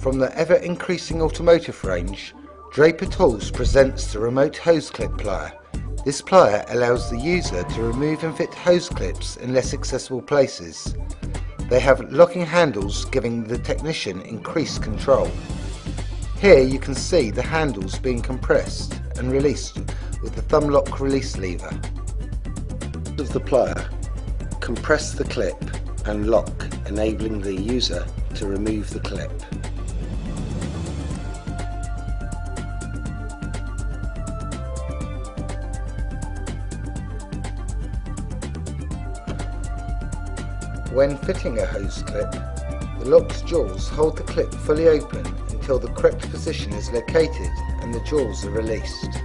From the ever-increasing automotive range, Draper Tools presents the remote hose clip plier. This plier allows the user to remove and fit hose clips in less accessible places. They have locking handles giving the technician increased control. Here you can see the handles being compressed and released with the thumb lock release lever. Of the plier, compress the clip and lock, enabling the user to remove the clip. When fitting a hose clip, the locked jaws hold the clip fully open until the correct position is located and the jaws are released.